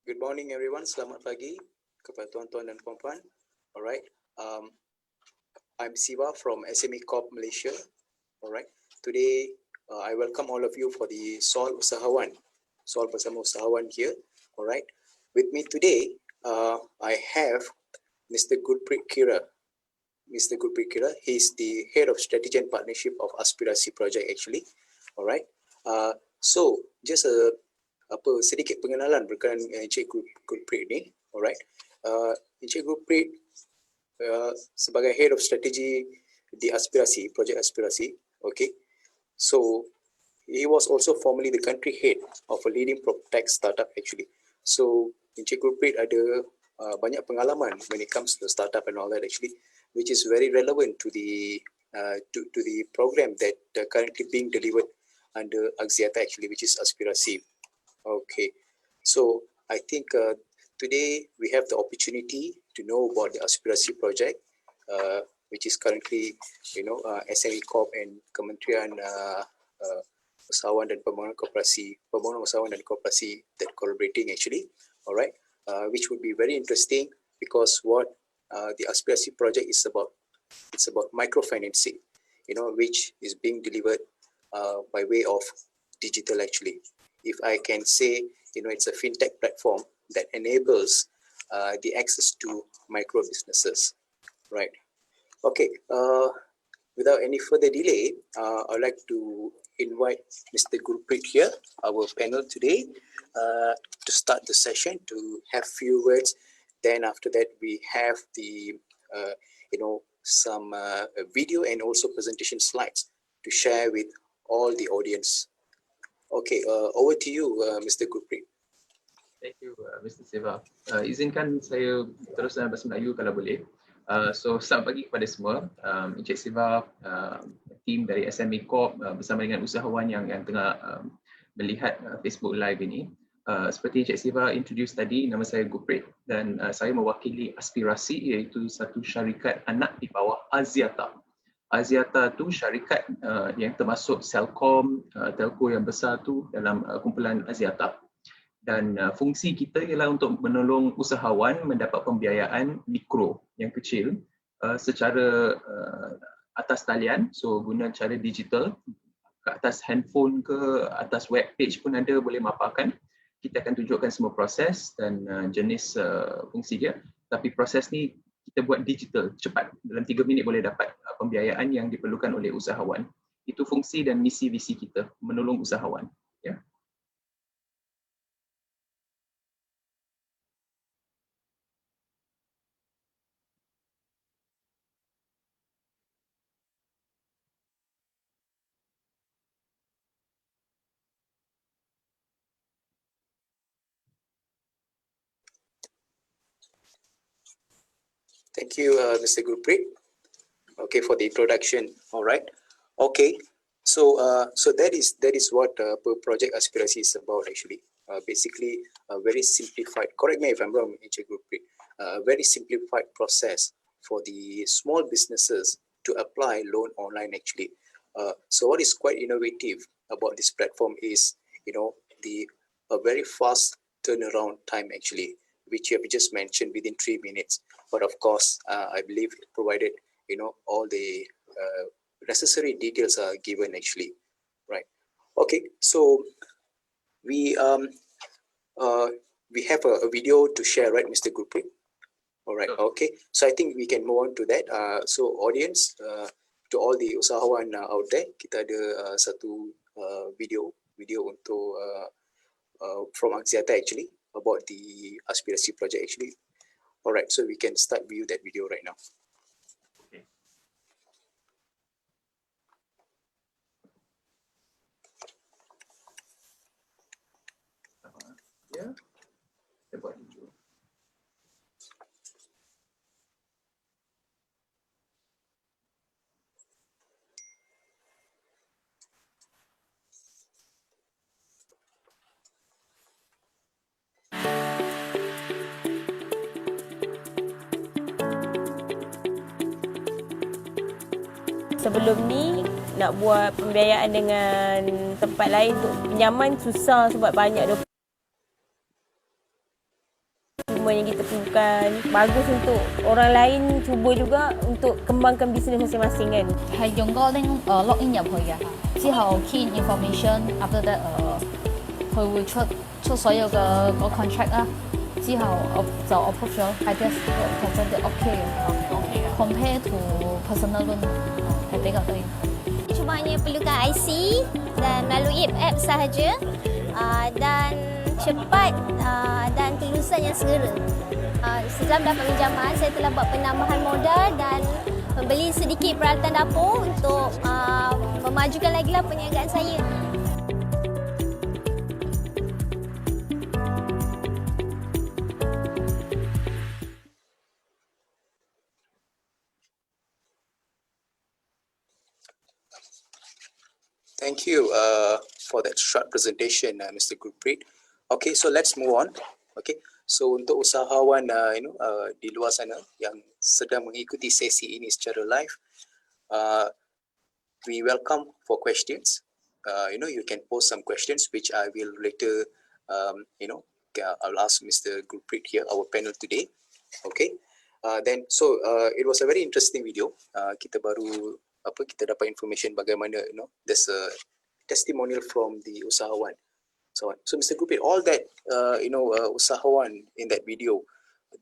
Good morning everyone, selamat pagi kepada tuan-tuan dan puan-puan. Alright, I'm Siva from SME Corp Malaysia. Alright, today I welcome all of you for the Soal Usahawan, Soal Bersama Usahawan here. Alright, with me today I have Mr. Gurpreet Kira. Mr. Gurpreet Kira, he's the head of strategy and partnership of Aspirasi Project actually. Alright, so just sedikit pengenalan berkenaan Encik Gurpreet ni. Alright, Encik Gurpreet sebagai head of strategy di Aspirasi, Project Aspirasi. Okay, so he was also formerly the country head of a leading PropTech startup actually. So Encik Gurpreet ada banyak pengalaman when it comes to the startup and all that actually, which is very relevant to the to the program that currently being delivered under Axiata actually, which is Aspirasi. Okay, so I think today we have the opportunity to know about the Aspirasi project, which is currently, SME Corp and Kementerian Usahawan dan Pembangunan Usahawan dan Koperasi that collaborating actually. Alright, which would be very interesting because what the Aspirasi project is about, it's about microfinancing, which is being delivered by way of digital actually. If I can say, it's a fintech platform that enables the access to micro businesses, right? Okay, without any further delay, I'd like to invite Mr. Gurpreet here, our panel today, to start the session, to have few words. Then after that, we have the, some video and also presentation slides to share with all the audience. Okay, over to you, Mr. Gurpreet. Thank you, Mr. Siva. Izinkan saya terus dalam bahasa Melayu kalau boleh. So, selamat pagi kepada semua. Encik Siva, tim dari SME Corp bersama dengan usahawan yang tengah melihat Facebook Live ini. Seperti Encik Siva introduce tadi, nama saya Gurpreet dan saya mewakili Aspirasi, iaitu satu syarikat anak di bawah Axiata. Axiata tu syarikat yang termasuk Celcom, telco yang besar tu dalam kumpulan Axiata. Dan fungsi kita ialah untuk menolong usahawan mendapat pembiayaan mikro yang kecil secara atas talian, so guna cara digital, ke atas handphone ke atas web page pun ada, boleh maparkan. Kita akan tunjukkan semua proses dan jenis fungsi dia, tapi proses ni kita buat digital, cepat. Dalam 3 minit boleh dapat pembiayaan yang diperlukan oleh usahawan. Itu fungsi dan misi visi kita, menolong usahawan. Ya. Thank you, Mr. Gurpreet. Okay, for the introduction. All right. Okay. So, that is what Project Aspirasi is about actually. Basically, a very simplified. Correct me if I'm wrong, Encik Gurpreet. A very simplified process for the small businesses to apply loan online actually. So, what is quite innovative about this platform is, a very fast turnaround time actually, which you have just mentioned within 3 minutes. But of course, I believe it provided, all the necessary details are given actually, right? Okay, so we have a video to share, right, Mr. Gurpreet? All right, okay. So I think we can move on to that. So audience, to all the usahawan out there, kita ada satu video untuk from Axiata actually about the Aspirasi project actually. All right, so we can start view that video right now. Okay. Ya, kita buat video. Sebelum ni nak buat pembiayaan dengan tempat lain untuk pinjaman susah sebab banyak bukan bagus untuk orang lain cuba juga untuk kembangkan bisnes masing-masing kan. 係用嗰個 link log in 入去嘅，之後 key in information after that 佢會出所有嘅個 contract 啦，之後我就 approve 咗 I guess 100% OK 嘅，compare to personal loan 係比較低。 Cuma hanya perlukan IC dan melalui app sahaja dan cepat dan kelulusan yang segera. Setelah mendapat pinjaman, saya telah buat penambahan modal dan membeli sedikit peralatan dapur untuk memajukan lagi lah perniagaan saya. Thank you for that short presentation, Mr. Gurpreet. Okay, so let's move on. Okay, so untuk usahawan di luar sana yang sedang mengikuti sesi ini secara live, we welcome for questions. You can post some questions which I will later, I'll ask Mr. Gurpreet here, our panel today. Okay, it was a very interesting video. Kita dapat information bagaimana there's a testimonial from the usahawan. So Mr. Gurpreet, all that usahawan in that video,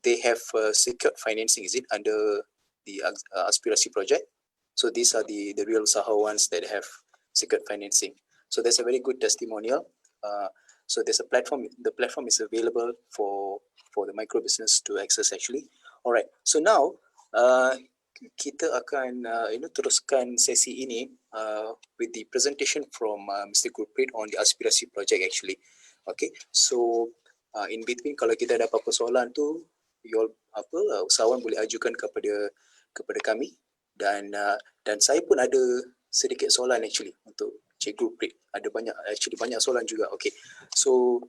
they have secured financing, is it, under the Aspirasi project? So these are the real usahawans that have secured financing. So there's a very good testimonial. So there's a platform. The platform is available for the micro business to access actually. Alright. So now kita akan teruskan sesi ini with the presentation from Mr. Gurpreet on the Aspirasi project actually. Okay, so in between kalau kita ada apa-apa soalan tu, usahawan boleh ajukan kepada kami dan saya pun ada sedikit soalan actually untuk Cik Gurpreet. Ada banyak soalan juga. Okay, so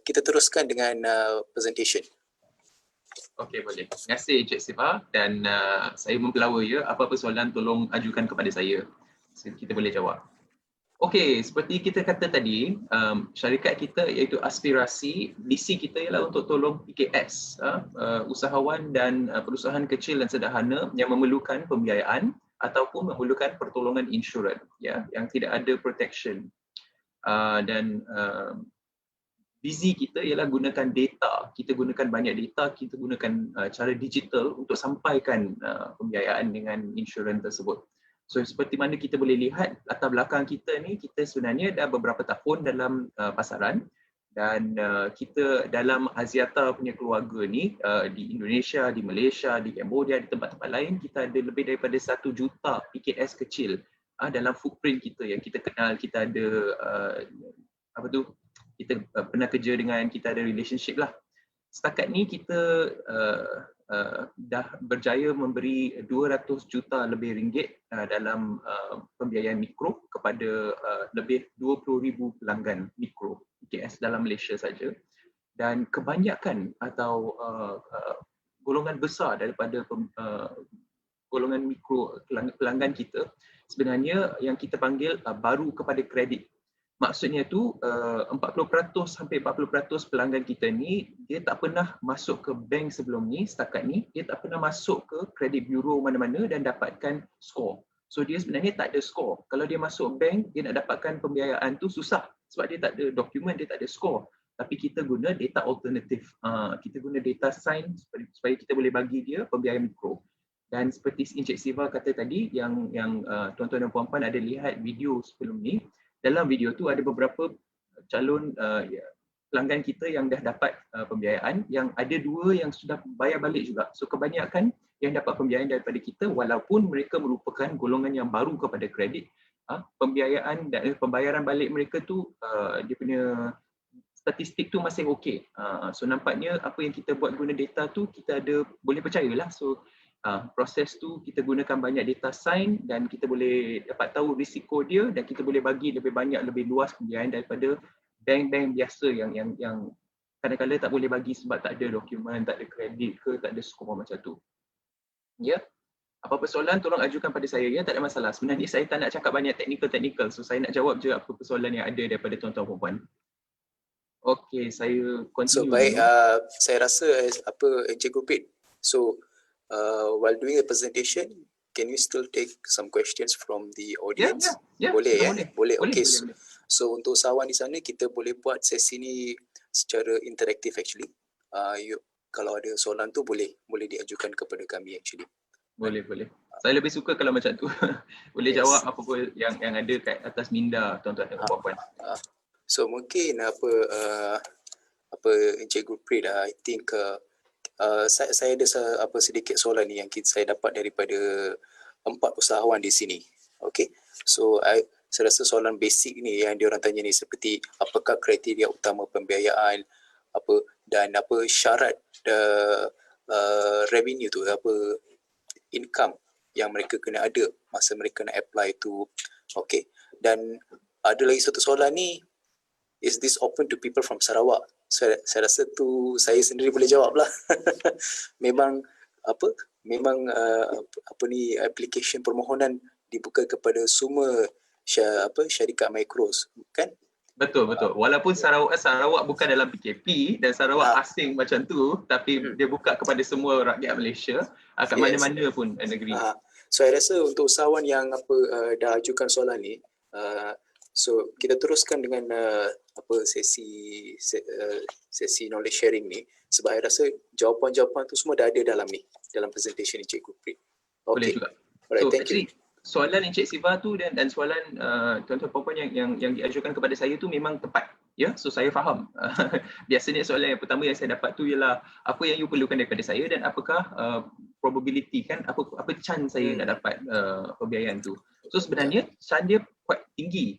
kita teruskan dengan presentation. Okey, boleh. Terima kasih Encik Siva dan saya mempelawa ya. Apa-apa soalan tolong ajukan kepada saya. Kita boleh jawab. Okey, seperti kita kata tadi, syarikat kita iaitu Aspirasi, misi kita ialah untuk tolong PKS, usahawan dan perusahaan kecil dan sederhana yang memerlukan pembiayaan ataupun memerlukan pertolongan insurans ya, yang tidak ada protection. Visi kita ialah gunakan data, kita gunakan banyak data, kita gunakan cara digital untuk sampaikan pembiayaan dengan insurans tersebut. So seperti mana kita boleh lihat latar belakang kita ni, kita sebenarnya dah beberapa tahun dalam pasaran dan kita dalam Axiata punya keluarga ni di Indonesia, di Malaysia, di Cambodia, di tempat-tempat lain kita ada lebih daripada 1 juta PKS kecil dalam footprint kita yang kita kenal. Kita ada kita pernah kerja dengan, kita ada relationship lah. Setakat ni kita dah berjaya memberi 200 juta lebih ringgit dalam pembiayaan mikro kepada lebih 20,000 pelanggan mikro PKS dalam Malaysia saja. Dan kebanyakan atau golongan besar daripada golongan mikro pelanggan kita sebenarnya yang kita panggil baru kepada kredit. Maksudnya tu 40% sampai 40% pelanggan kita ni dia tak pernah masuk ke bank sebelum ni, setakat ni dia tak pernah masuk ke kredit bureau mana-mana dan dapatkan skor. So dia sebenarnya tak ada skor. Kalau dia masuk bank, dia nak dapatkan pembiayaan tu susah sebab dia tak ada dokumen, dia tak ada skor. Tapi kita guna data alternatif. Kita guna data science supaya kita boleh bagi dia pembiayaan mikro. Dan seperti Encik Siva kata tadi, yang tuan-tuan dan puan-puan ada lihat video sebelum ni, dalam video tu ada beberapa calon pelanggan kita yang dah dapat pembiayaan, yang ada 2 yang sudah bayar balik juga. So kebanyakan yang dapat pembiayaan daripada kita walaupun mereka merupakan golongan yang baru kepada kredit, pembiayaan dan pembayaran balik mereka tu dia punya statistik tu masih okey. So nampaknya apa yang kita buat guna data tu kita ada boleh percayalah. So proses tu kita gunakan banyak data science dan kita boleh dapat tahu risiko dia dan kita boleh bagi lebih banyak, lebih luas pembiayaan daripada bank-bank biasa yang kadang-kadang tak boleh bagi sebab tak ada dokumen, tak ada kredit ke, tak ada skor macam tu. Ya. Apa-apa soalan tolong ajukan pada saya ya, tak ada masalah. Sebenarnya saya tak nak cakap banyak technical, so saya nak jawab je apa soalan yang ada daripada tuan-tuan puan-puan. Okay, saya So continue baik, dulu. saya rasa Encik Gupit. So while doing the presentation, can you still take some questions from the audience? Boleh sudah ya? boleh. Boleh. Boleh, Okay. boleh. So untuk usahawan di sana, kita boleh buat sesi ni secara interaktif actually. Kalau ada soalan tu boleh diajukan kepada kami actually. Boleh. Saya lebih suka kalau macam tu. Boleh Yes. jawab apa-apa yang ada kat atas minda tuan-tuan dan puan-puan. So mungkin Encik Gupit, I think saya ada sedikit soalan ni yang saya dapat daripada 4 usahawan di sini. Okay. So saya rasa soalan basic ni yang diorang tanya ni seperti apakah kriteria utama pembiayaan, dan syarat revenue tu, income yang mereka kena ada masa mereka nak apply tu. Okay. Dan ada lagi satu soalan ni, is this open to people from Sarawak? Saya rasa tu saya sendiri boleh jawab lah. Memang application permohonan dibuka kepada semua syarikat mikros, kan? Betul. Walaupun Sarawak bukan dalam PKP dan Sarawak asing macam tu, tapi dia buka kepada semua rakyat Malaysia kat mana-mana pun negeri. So saya rasa untuk usahawan yang dah ajukan soalan ni, so kita teruskan dengan sesi knowledge sharing ni, sebab saya rasa jawapan-jawapan tu semua dah ada dalam presentation ni Cik Gupit. Boleh Okay. juga. Alright, So thank you. actually soalan Encik Siva tu dan soalan tuan-tuan puan-puan yang diajukan kepada saya tu memang tepat. Ya, so saya faham. Biasanya soalan yang pertama yang saya dapat tu ialah apa yang you perlukan daripada saya dan apakah probability kan, apa chance saya nak dapat pembiayaan tu. So sebenarnya chance dia quite tinggi.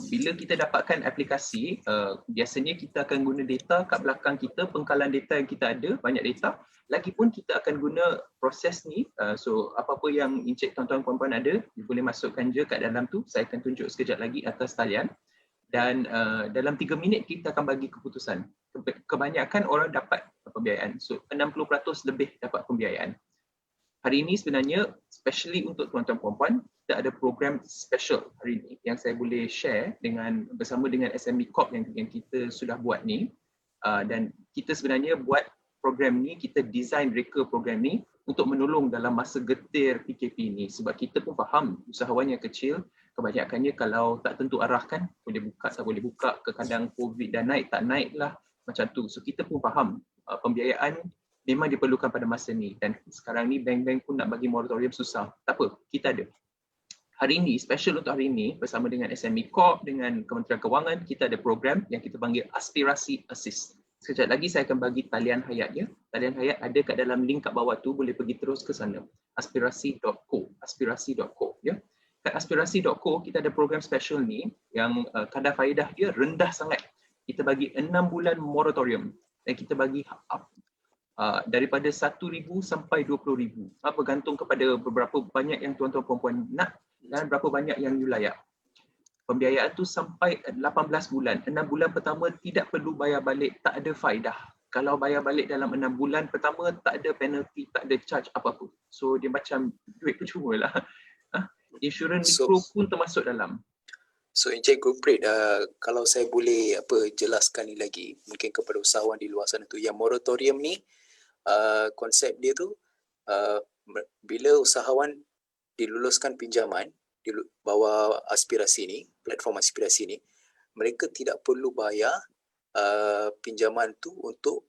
Bila kita dapatkan aplikasi, biasanya kita akan guna data kat belakang kita, pengkalan data yang kita ada, banyak data. Lagipun kita akan guna proses ni, so apa-apa yang encik tuan-tuan puan-puan ada, you boleh masukkan je kat dalam tu. Saya akan tunjuk sekejap lagi atas talian. Dan dalam 3 minit kita akan bagi keputusan. Kebanyakan orang dapat pembiayaan. So 60% lebih dapat pembiayaan. Hari ini sebenarnya, especially untuk tuan-tuan puan-puan, kita ada program special hari ini yang saya boleh share bersama dengan SME Corp yang kita sudah buat ni. Dan kita sebenarnya buat program ni, kita design reka program ni untuk menolong dalam masa getir PKP ni. Sebab kita pun faham usahawan yang kecil, kebanyakannya kalau tak tentu arah kan, boleh buka, tak boleh buka, kadang COVID dah naik, tak naik lah, macam tu. So kita pun faham pembiayaan memang diperlukan pada masa ni. Dan sekarang ni bank-bank pun nak bagi moratorium susah. Tak apa, kita ada. Hari ini, special untuk hari ini, bersama dengan SME Corp, dengan Kementerian Kewangan, kita ada program yang kita panggil Aspirasi Assist. Sekejap lagi saya akan bagi talian hayatnya. Talian hayat ada kat dalam link kat bawah tu, boleh pergi terus ke sana. Aspirasi.co, aspirasi.co. Ya. Kat aspirasi.co, kita ada program special ni yang kadar faedah dia rendah sangat. Kita bagi 6 bulan moratorium dan kita bagi daripada 1,000 sampai 20,000. Bergantung kepada beberapa banyak yang tuan-tuan puan-puan nak dan berapa banyak yang you layak. Pembiayaan tu sampai 18 bulan. 6 bulan pertama tidak perlu bayar balik, tak ada faedah. Kalau bayar balik dalam 6 bulan pertama, tak ada penalty, tak ada charge apa-apa. So dia macam duit percuma lah. Insurans mikro pun termasuk dalam. So Encik Gupit, kalau saya boleh jelaskan ni lagi mungkin kepada usahawan di luar sana tu, yang moratorium ni konsep dia tu bila usahawan diluluskan pinjaman di bawah aspirasi ni, platform aspirasi ni, mereka tidak perlu bayar pinjaman tu untuk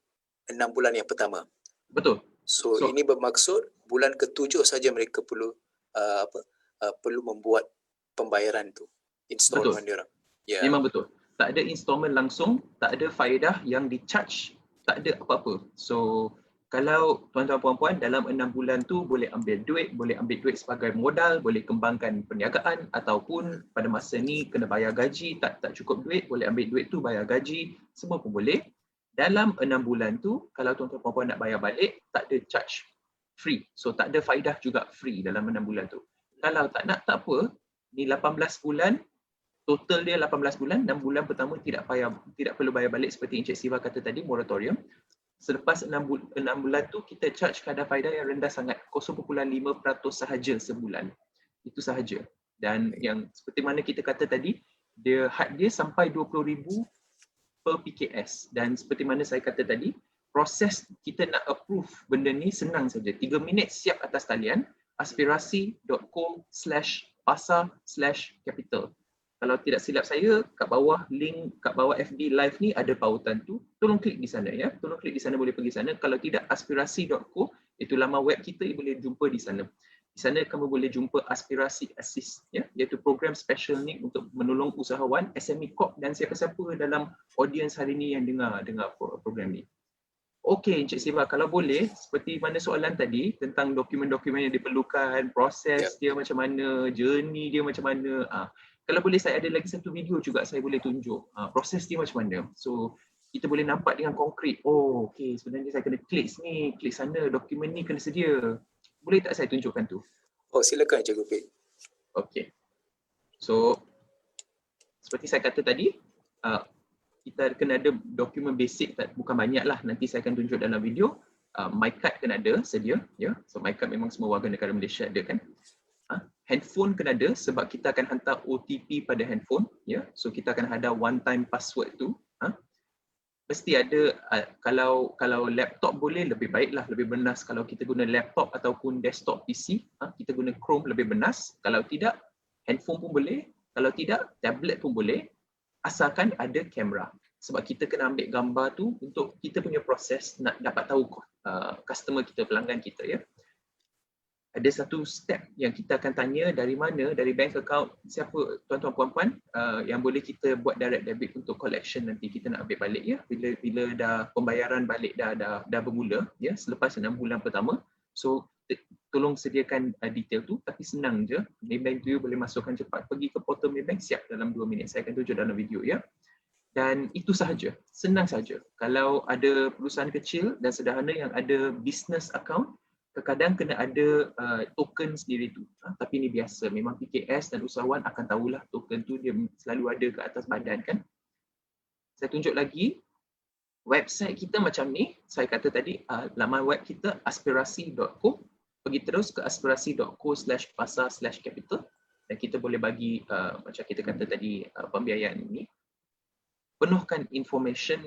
6 bulan yang pertama. Betul. So ini bermaksud bulan ke-7 saja mereka perlu perlu membuat pembayaran tu, installment dia orang. Yeah. Memang betul. Tak ada installment langsung, tak ada faedah yang di-charge, tak ada apa-apa. So kalau tuan-tuan puan-puan dalam 6 bulan tu boleh ambil duit sebagai modal, boleh kembangkan perniagaan, ataupun pada masa ni kena bayar gaji, tak cukup duit, boleh ambil duit tu bayar gaji, semua pun boleh. Dalam 6 bulan tu, kalau tuan-tuan puan-puan nak bayar balik, tak ada charge, free. So tak ada faedah juga, free dalam 6 bulan tu. Kalau tak nak, tak apa, ni 18 bulan, total dia 18 bulan, 6 bulan pertama tidak perlu bayar balik seperti Encik Siva kata tadi, moratorium. Selepas 6 bulan tu, kita charge kadar faedah yang rendah sangat, 0.5% sahaja sebulan. Itu sahaja. Dan yang seperti mana kita kata tadi, had dia sampai 20,000 per PKS. Dan seperti mana saya kata tadi, proses kita nak approve benda ni senang saja. 3 minit siap atas talian aspirasi.co/pasar/capital. Kalau tidak silap saya, kat bawah link, kat bawah FB live ni ada pautan tu. Tolong klik di sana ya. Tolong klik di sana, boleh pergi sana. Kalau tidak, aspirasi.co, itu laman web kita, boleh jumpa di sana. Di sana kamu boleh jumpa Aspirasi Assist ya, iaitu program special ni untuk menolong usahawan, SME Corp dan siapa-siapa dalam audiens hari ni yang dengar program ni. Okey Encik Siva, kalau boleh seperti mana soalan tadi tentang dokumen-dokumen yang diperlukan, proses dia macam mana, journey dia macam mana. Kalau boleh saya ada lagi satu video juga saya boleh tunjuk proses dia macam mana. So kita boleh nampak dengan konkret. Oh okey, sebenarnya saya kena klik sini, klik sana, dokumen ni kena sedia. Boleh tak saya tunjukkan tu? Oh, silakan Cikgu Pei. Okey. So seperti saya kata tadi, kita kena ada dokumen basic, bukan banyak lah, nanti saya akan tunjuk dalam video. MyCard kena ada sedia ya. So MyCard memang semua warga negara Malaysia ada kan. Handphone kena ada sebab kita akan hantar OTP pada handphone ya. So kita akan ada one time password tu. Mesti ada. Kalau laptop boleh lebih baiklah, lebih bernas kalau kita guna laptop ataupun desktop PC, kita guna Chrome lebih bernas. Kalau tidak, handphone pun boleh. Kalau tidak, tablet pun boleh, asalkan ada kamera. Sebab kita kena ambil gambar tu untuk kita punya proses nak dapat tahu customer kita, pelanggan kita ya. Ada satu step yang kita akan tanya dari mana, dari bank account siapa tuan-tuan puan-puan yang boleh kita buat direct debit untuk collection nanti kita nak ambil balik ya, bila dah pembayaran balik dah bermula ya, selepas 6 bulan pertama. So tolong sediakan detail tu, tapi senang je. Maybank tu boleh masukkan cepat, pergi ke portal Maybank siap dalam 2 minit. Saya akan tunjuk dalam video ya. Dan itu sahaja, senang saja. Kalau ada perusahaan kecil dan sederhana yang ada business account, kadang kena ada token sendiri tu. Tapi ini biasa, memang PKS dan usahawan akan tahulah token tu dia selalu ada ke atas badan kan. Saya tunjuk lagi, website kita macam ni. Saya kata tadi, laman web kita aspirasi.co. Pergi terus ke aspirasi.co/pasar/capital dan kita boleh bagi macam kita kata tadi pembiayaan ini. Penuhkan information,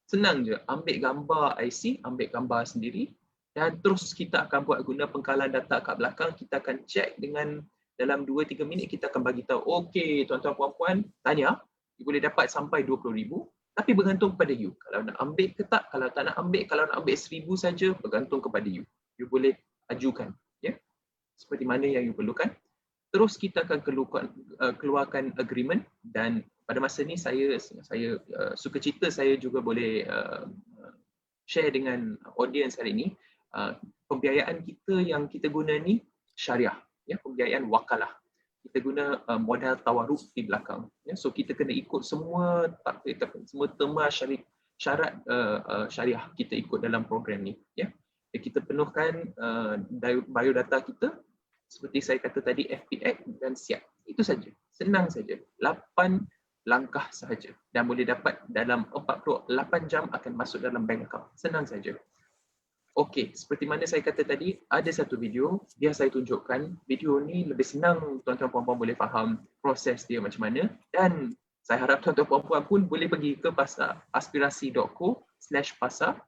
senang je. Ambil gambar IC, ambil gambar sendiri. Dan terus kita akan buat guna pengkalan data kat belakang. Kita akan check dengan dalam 2-3 minit kita akan bagi tahu, okey tuan-tuan puan-puan, tanya, you boleh dapat sampai 20,000 tapi bergantung kepada you. Kalau nak ambil ke tak, kalau tak nak ambil, kalau nak ambil 1,000 saja bergantung kepada you. You boleh ajukan ya. Seperti mana yang you perlukan. Terus kita akan keluarkan agreement dan pada masa ni saya suka cerita saya juga boleh share dengan audience hari ini. Pembiayaan kita yang kita guna ni syariah ya, pembiayaan wakalah. Kita guna modal tawarruk di belakang ya. So kita kena ikut semua terma syarat syariah kita ikut dalam program ni ya. Kita penuhkan biodata kita seperti saya kata tadi, FPX dan siap. Itu saja, senang saja. 8 langkah sahaja dan boleh dapat dalam 48 jam akan masuk dalam bank account. Senang saja. Okey, seperti mana saya kata tadi, ada satu video, biar saya tunjukkan. Video ni lebih senang tuan-tuan puan-puan boleh faham proses dia macam mana dan saya harap tuan-tuan puan-puan pun boleh pergi ke pasar aspirasi.co/pasar.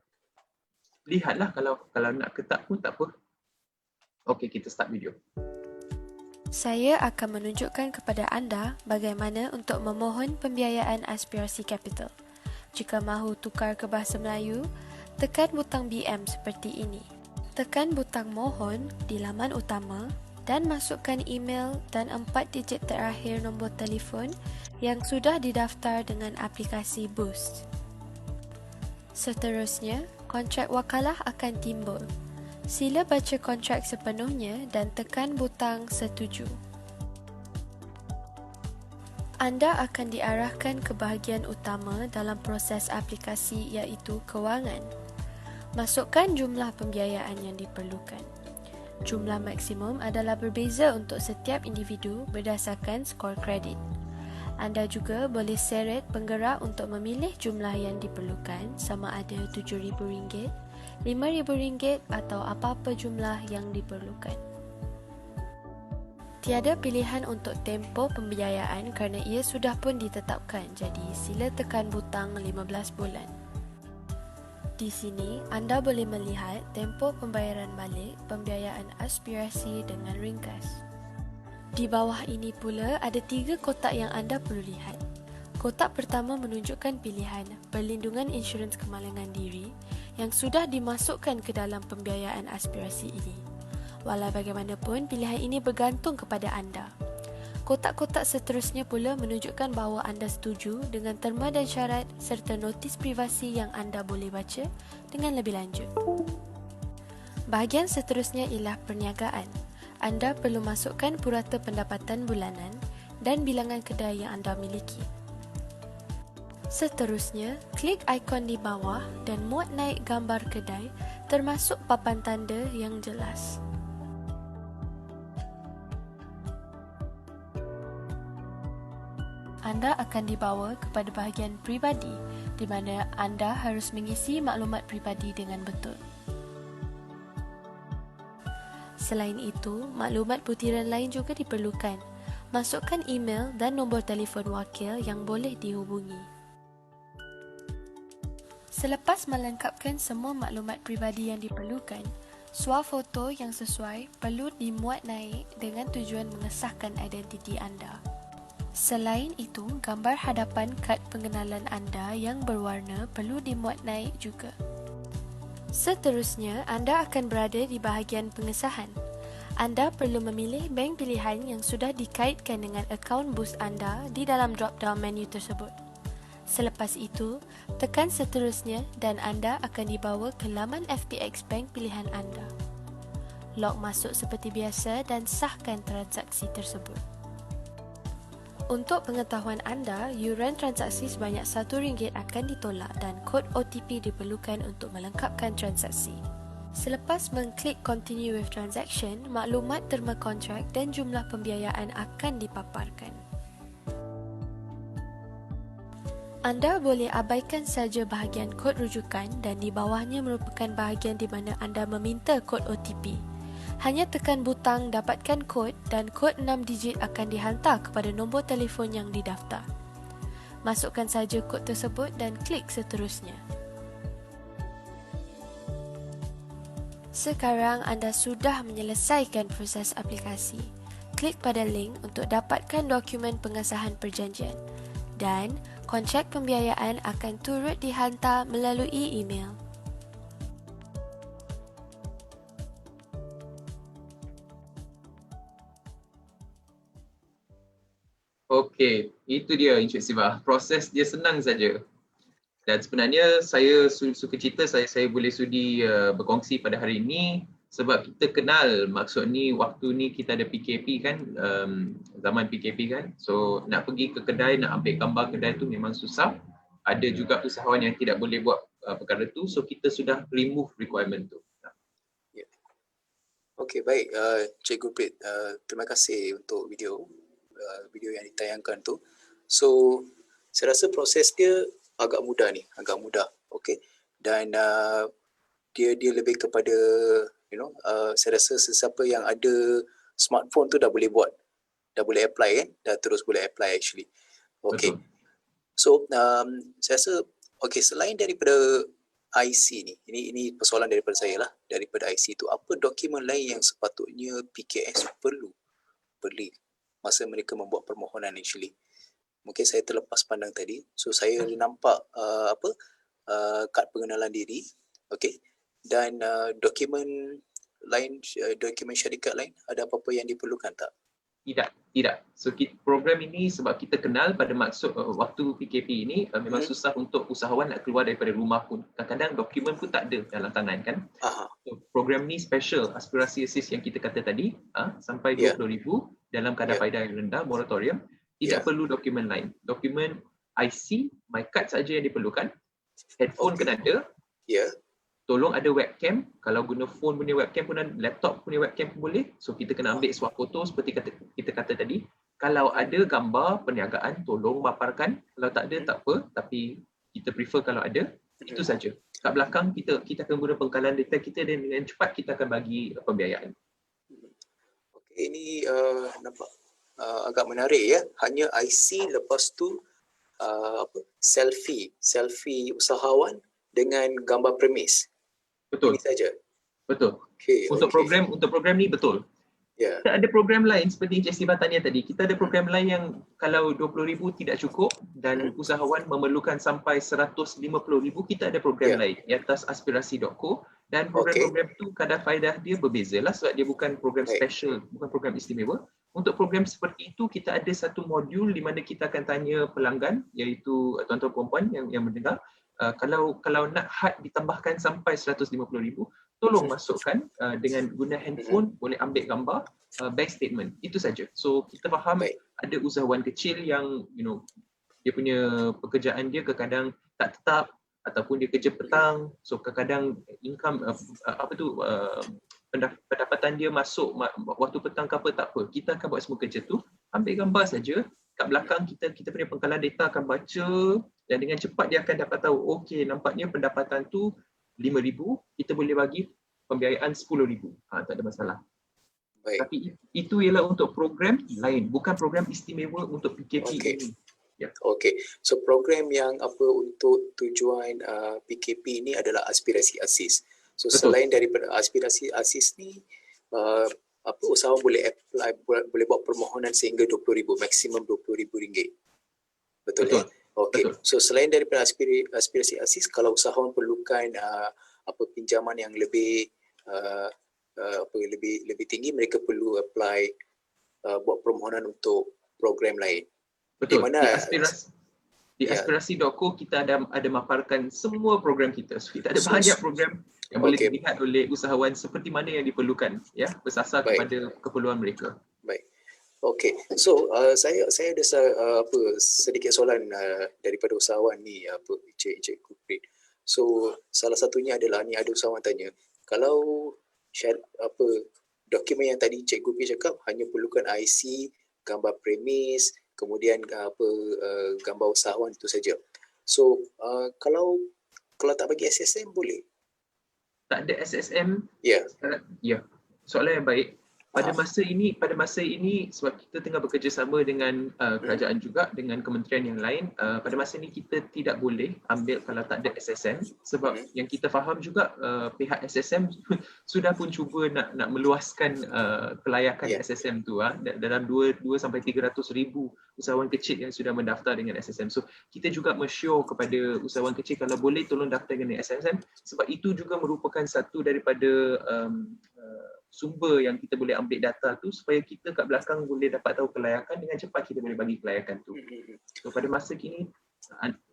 Lihatlah kalau nak ke tak pun tak apa. Okey, kita start video. Saya akan menunjukkan kepada anda bagaimana untuk memohon pembiayaan Aspirasi Capital. Jika mahu tukar ke bahasa Melayu, tekan butang BM seperti ini. Tekan butang mohon di laman utama dan masukkan email dan 4 digit terakhir nombor telefon yang sudah didaftar dengan aplikasi Boost. Seterusnya, kontrak wakalah akan timbul. Sila baca kontrak sepenuhnya dan tekan butang setuju. Anda akan diarahkan ke bahagian utama dalam proses aplikasi iaitu kewangan. Masukkan jumlah pembiayaan yang diperlukan. Jumlah maksimum adalah berbeza untuk setiap individu berdasarkan skor kredit. Anda juga boleh seret penggerak untuk memilih jumlah yang diperlukan sama ada RM7,000, RM5,000 atau apa-apa jumlah yang diperlukan. Tiada pilihan untuk tempoh pembiayaan kerana ia sudah pun ditetapkan, jadi sila tekan butang 15 bulan. Di sini, anda boleh melihat tempoh pembayaran balik pembiayaan aspirasi dengan ringkas. Di bawah ini pula ada 3 kotak yang anda perlu lihat. Kotak pertama menunjukkan pilihan perlindungan insurans kemalangan diri yang sudah dimasukkan ke dalam pembiayaan aspirasi ini. Walau bagaimanapun, pilihan ini bergantung kepada anda. Kotak-kotak seterusnya pula menunjukkan bahawa anda setuju dengan terma dan syarat serta notis privasi yang anda boleh baca dengan lebih lanjut. Bahagian seterusnya ialah perniagaan. Anda perlu masukkan purata pendapatan bulanan dan bilangan kedai yang anda miliki. Seterusnya, klik ikon di bawah dan muat naik gambar kedai termasuk papan tanda yang jelas. Anda akan dibawa kepada bahagian pribadi di mana anda harus mengisi maklumat pribadi dengan betul. Selain itu, maklumat butiran lain juga diperlukan. Masukkan email dan nombor telefon wakil yang boleh dihubungi. Selepas melengkapkan semua maklumat pribadi yang diperlukan, swafoto yang sesuai perlu dimuat naik dengan tujuan mengesahkan identiti anda. Selain itu, gambar hadapan kad pengenalan anda yang berwarna perlu dimuat naik juga. Seterusnya, anda akan berada di bahagian pengesahan. Anda perlu memilih bank pilihan yang sudah dikaitkan dengan akaun bus anda di dalam drop-down menu tersebut. Selepas itu, tekan seterusnya dan anda akan dibawa ke laman FPX Bank pilihan anda. Log masuk seperti biasa dan sahkan transaksi tersebut. Untuk pengetahuan anda, yuran transaksi sebanyak RM1 akan ditolak dan kod OTP diperlukan untuk melengkapkan transaksi. Selepas mengklik Continue with Transaction, maklumat terma kontrak dan jumlah pembiayaan akan dipaparkan. Anda boleh abaikan saja bahagian kod rujukan dan di bawahnya merupakan bahagian di mana anda meminta kod OTP. Hanya tekan butang dapatkan kod dan kod 6 digit akan dihantar kepada nombor telefon yang didaftar. Masukkan saja kod tersebut dan klik seterusnya. Sekarang anda sudah menyelesaikan proses aplikasi. Klik pada link untuk dapatkan dokumen pengesahan perjanjian dan kontrak pembiayaan akan turut dihantar melalui email. Okey, itu dia Encik Siva. Proses dia senang saja. Dan sebenarnya saya suka cerita saya boleh sudi berkongsi pada hari ini sebab kita kenal maksud ni waktu ni kita ada PKP kan, zaman PKP kan. So nak pergi ke kedai, nak ambil gambar kedai tu memang susah. Ada juga usahawan yang tidak boleh buat perkara tu. So kita sudah remove requirement tu. Okey, baik. Cikgu Prit, terima kasih untuk video yang ditayangkan tu. So, saya rasa proses dia agak mudah ni, agak mudah. Okey. Dan dia lebih kepada saya rasa sesiapa yang ada smartphone tu dah boleh buat. Dah boleh apply kan? Dah terus boleh apply actually. Okey. So, saya rasa selain daripada IC ni, ini persoalan daripada saya lah. Daripada IC tu, apa dokumen lain yang sepatutnya PKS perlu beli masa mereka membuat permohonan actually. Mungkin saya terlepas pandang tadi. So saya nampak kad pengenalan diri, okey. Dan dokumen lain, dokumen syarikat lain, ada apa-apa yang diperlukan tak? Tidak. So program ini sebab kita kenal pada maksud waktu PKP ini memang susah untuk usahawan nak keluar daripada rumah pun. Kadang-kadang dokumen pun tak ada dalam tangan kan. So, program ni special aspirasi assist yang kita kata tadi sampai RM20,000 dalam kadar faedah yang rendah, moratorium. Tidak perlu dokumen lain. Dokumen IC, my card saja yang diperlukan. Headphone kena ada. Tolong ada webcam. Kalau guna phone punya webcam pun ada, laptop punya webcam pun boleh. So kita kena ambil swafoto seperti kita kata tadi. Kalau ada gambar perniagaan, tolong paparkan. Kalau tak ada, tak apa. Tapi kita prefer kalau ada. Itu saja. Kat belakang kita akan guna pengkalan data kita dan dengan cepat kita akan bagi pembiayaan. Ini nampak agak menarik ya. Hanya IC, lepas tu selfie usahawan dengan gambar premis. Betul, Ini saja. betul. Okey, Untuk program ni betul. Ya. Kita ada program lain seperti Encik Siva tanya tadi. Kita ada program lain yang kalau 20,000 tidak cukup dan usahawan memerlukan sampai 150,000, kita ada program Ya. lain di atas aspirasi.co, dan program-program tu kadar faedah dia berbeza lah sebab dia bukan program Baik. special, bukan program istimewa. Untuk program seperti itu, kita ada satu modul di mana kita akan tanya pelanggan, iaitu tuan-tuan perempuan yang mendengar, kalau nak had ditambahkan sampai 150,000, tolong masukkan dengan guna handphone, boleh ambil gambar bank statement. Itu saja. So kita faham Baik. ada usahawan kecil yang dia punya pekerjaan dia kadang tak tetap ataupun dia kerja petang, so kadang income pendapatan dia masuk waktu petang ke apa, tak apa. Kita akan buat semua kerja tu, ambil gambar saja. Kat belakang kita punya pengkalan data akan baca dan dengan cepat dia akan dapat tahu, okey, nampaknya pendapatan tu 5,000, kita boleh bagi pembiayaan 10,000. Tak ada masalah. Baik. Tapi itu ialah untuk program lain, bukan program istimewa untuk PKP Okey. ini. Okey. So program yang untuk tujuan PKP ini adalah aspirasi ASIS. So Betul. selain daripada aspirasi ASIS ni, usahawan boleh apply, boleh buat permohonan sehingga 20,000, maksimum RM20,000. Betul, Betul. ya? Okey. Betul. So selain daripada aspirasi ASIS, kalau usahawan perlukan pinjaman yang lebih lebih tinggi, mereka perlu apply buat permohonan untuk program lain. Betul. Di mana Di aspirasi.co kita ada maparkan semua program kita. So, kita ada So, banyak program yang boleh okey. dilihat oleh usahawan seperti mana yang diperlukan, ya, bersasar Baik. kepada keperluan mereka. Baik. Okey. So saya ada sedikit soalan daripada usahawan ni, Encik Gurpreet. So salah satunya adalah ni, ada usahawan tanya, kalau dokumen yang tadi Encik Gurpreet cakap hanya perlukan IC, gambar premis, kemudian gambar usahawan itu saja. So kalau tak bagi SSM boleh? Tak ada SSM. Ya. Ya. Soalan yang baik. Pada masa ini sebab kita tengah bekerjasama dengan kerajaan juga, dengan kementerian yang lain, pada masa ini kita tidak boleh ambil kalau tak ada SSM, sebab yang kita faham juga pihak SSM sudah pun cuba nak meluaskan kelayakan SSM tu dalam 2 sampai 300 ribu usahawan kecil yang sudah mendaftar dengan SSM. So kita juga mensyur kepada usahawan kecil kalau boleh tolong daftar dengan SSM, sebab itu juga merupakan satu daripada sumber yang kita boleh ambil data tu supaya kita kat belakang boleh dapat tahu kelayakan, dengan cepat kita boleh bagi kelayakan tu. So pada masa kini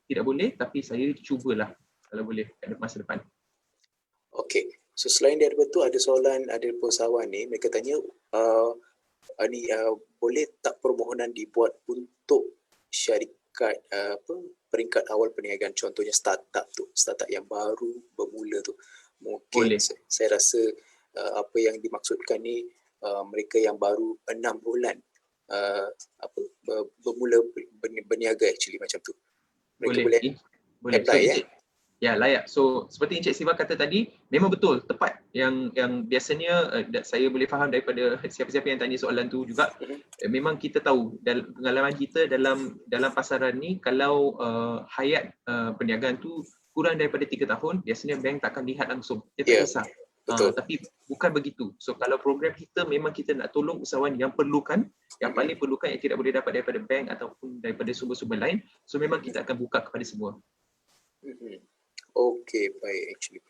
tidak boleh, tapi saya cubalah kalau boleh pada masa depan. Okey. So selain daripada tu, ada soalan, ada usahawan ni, mereka tanya boleh tak permohonan dibuat untuk syarikat peringkat awal perniagaan, contohnya startup yang baru bermula tu. Mungkin Boleh. saya rasa apa yang dimaksudkan ni mereka yang baru 6 bulan bermula berniaga, actually macam tu. Mereka boleh apply, So, ya? Ya, layak. So seperti Encik Siva kata tadi, memang betul, tepat. Yang biasanya saya boleh faham daripada siapa-siapa yang tanya soalan tu juga, memang kita tahu dalam pengalaman kita dalam pasaran ni, kalau hayat perniagaan tu kurang daripada 3 tahun, biasanya bank tak akan lihat langsung. Dia tak kisah. Betul. Tapi bukan begitu. So kalau program kita, memang kita nak tolong usahawan yang perlukan, yang paling perlukan, yang tidak boleh dapat daripada bank ataupun daripada sumber-sumber lain. So memang kita akan buka kepada semua. Okey, baik, actually.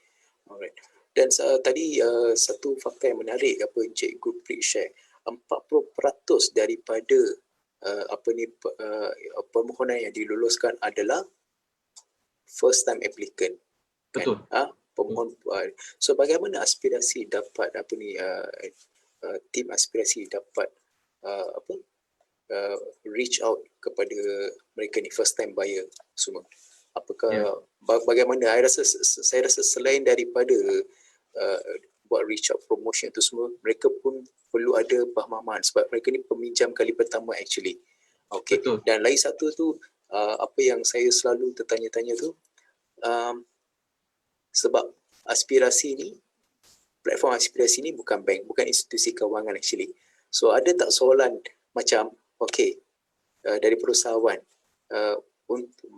Alright. Dan tadi satu fakta yang menarik Encik Gurpreet share, 40% daripada permohonan yang diluluskan adalah first time applicant. Betul. Pemohon. So bagaimana aspirasi dapat tim aspirasi dapat reach out kepada mereka ni, first time buyer semua? Apakah bagaimana? Saya rasa selain daripada buat reach out promotion itu semua, mereka pun perlu ada pemahaman sebab mereka ni peminjam kali pertama, actually. Okey. Dan lagi satu tu, apa yang saya selalu tertanya-tanya tu, sebab aspirasi ni, platform aspirasi ni bukan bank, bukan institusi kewangan, actually. So ada tak soalan macam dari perusahaan untuk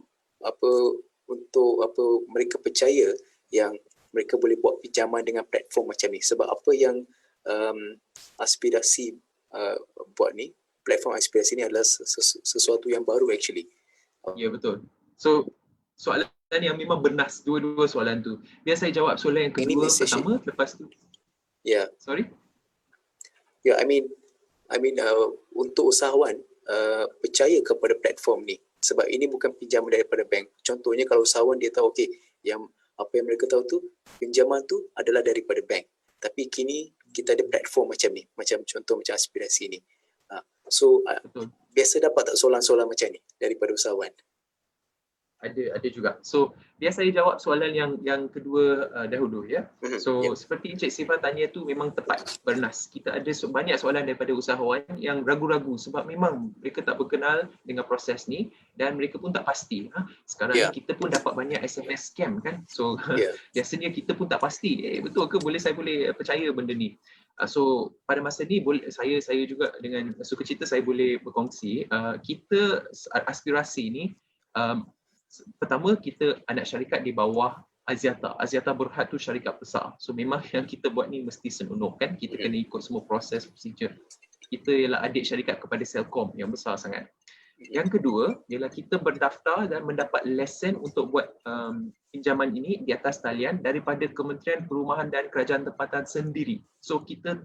mereka percaya yang mereka boleh buat pinjaman dengan platform macam ni, sebab apa yang aspirasi buat ni, platform aspirasi ni adalah sesuatu yang baru actually. Ya, betul. So soalan yang memang bernas, dua soalan tu. Biar saya jawab soalan yang kedua pertama, lepas tu. Yeah. Sorry? Yeah, I mean untuk usahawan percaya kepada platform ni, sebab ini bukan pinjaman daripada bank. Contohnya kalau usahawan dia tahu yang apa yang mereka tahu tu pinjaman tu adalah daripada bank, tapi kini kita ada platform macam ni, macam contoh macam aspirasi ni. So biasa dapat tak soalan-soalan macam ni daripada usahawan? Ada juga. So biar saya jawab soalan yang kedua dahulu ya. So seperti Encik Siva tanya tu memang tepat, bernas. Kita ada banyak soalan daripada usahawan yang ragu-ragu sebab memang mereka tak berkenal dengan proses ni dan mereka pun tak pasti. Sekarang ni kita pun dapat banyak SMS scam kan. So biasanya kita pun tak pasti, betul ke saya boleh percaya benda ni. So pada masa ni saya juga dengan sukacita saya boleh berkongsi, kita aspirasi ni pertama kita anak syarikat di bawah Axiata. Axiata Berhad tu syarikat besar. So memang yang kita buat ni mesti senonoh kan. Kita kena ikut semua proses prosedur. Kita ialah adik syarikat kepada Celcom yang besar sangat. Yang kedua ialah kita berdaftar dan mendapat lesen untuk buat pinjaman ini di atas talian daripada Kementerian Perumahan dan Kerajaan Tempatan sendiri. So kita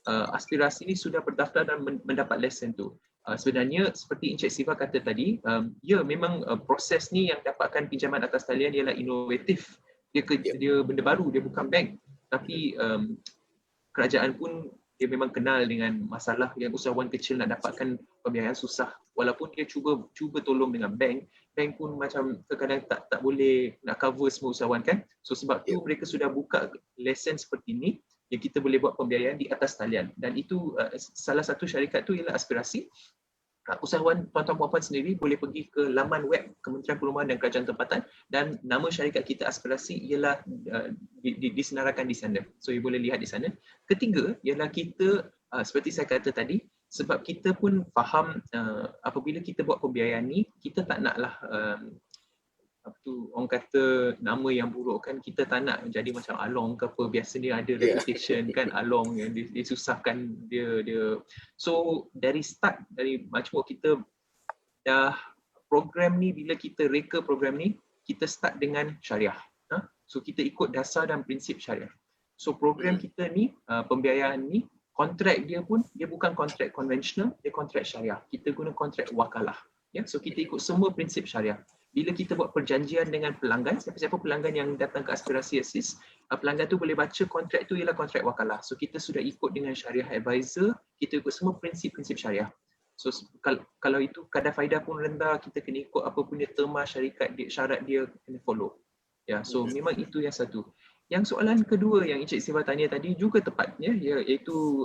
aspirasi ni sudah berdaftar dan mendapat lesen tu. Sebenarnya seperti Encik Siva kata tadi, ya memang proses ni yang dapatkan pinjaman atas talian ialah inovatif. Dia benda baru, dia bukan bank. Tapi kerajaan pun dia memang kenal dengan masalah yang usahawan kecil nak dapatkan pembiayaan susah. Walaupun dia cuba tolong dengan bank pun macam terkadang tak boleh nak cover semua usahawan kan. So sebab tu mereka sudah buka lesen seperti ni yang kita boleh buat pembiayaan di atas talian. Dan itu salah satu syarikat tu ialah Aspirasi. Usahawan tuan-tuan puan-puan sendiri boleh pergi ke laman web Kementerian Perumahan dan Kerajaan Tempatan dan nama syarikat kita Aspirasi ialah disenaraikan di sana. So you boleh lihat di sana. Ketiga ialah kita seperti saya kata tadi, sebab kita pun faham apabila kita buat pembiayaan ni, kita tak naklah orang kata nama yang buruk kan, kita tak nak jadi macam Along ke apa, biasa dia ada reputation kan, Along yang disusahkan dia. So dari start, dari majmuk kita dah program ni, bila kita reka program ni, kita start dengan syariah. So kita ikut dasar dan prinsip syariah. So program kita ni, pembiayaan ni, kontrak dia pun, dia bukan kontrak konvensional, dia kontrak syariah. Kita guna kontrak wakalah. So kita ikut semua prinsip syariah. Bila kita buat perjanjian dengan pelanggan, siapa-siapa pelanggan yang datang ke Aspirasi Assist, pelanggan tu boleh baca kontrak tu ialah kontrak wakalah. So kita sudah ikut dengan syariah advisor, kita ikut semua prinsip-prinsip syariah. So kalau itu kadar faedah pun rendah, kita kena ikut apa punya terma syarikat, syarat dia kena follow. So memang itu yang satu. Yang soalan kedua yang Encik Siva tanya tadi juga tepatnya, iaitu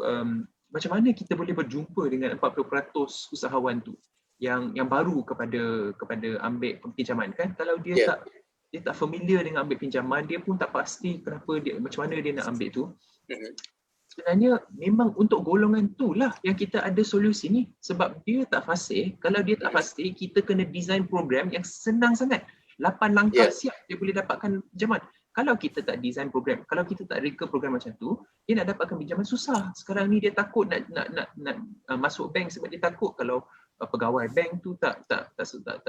macam mana kita boleh berjumpa dengan 40% usahawan tu yang baru kepada ambil pinjaman kan. Kalau dia tak familiar dengan ambil pinjaman, dia pun tak pasti macam mana dia nak ambil tu. Sebenarnya memang untuk golongan tu lah yang kita ada solusi ni, sebab dia tak fasih. Kalau dia tak fasih, kita kena design program yang senang sangat. 8 langkah siap dia boleh dapatkan pinjaman. Kalau kita tak design program, kalau kita tak reka program macam tu, dia nak dapatkan pinjaman susah. Sekarang ni dia takut nak masuk bank sebab dia takut kalau pegawai bank tu tak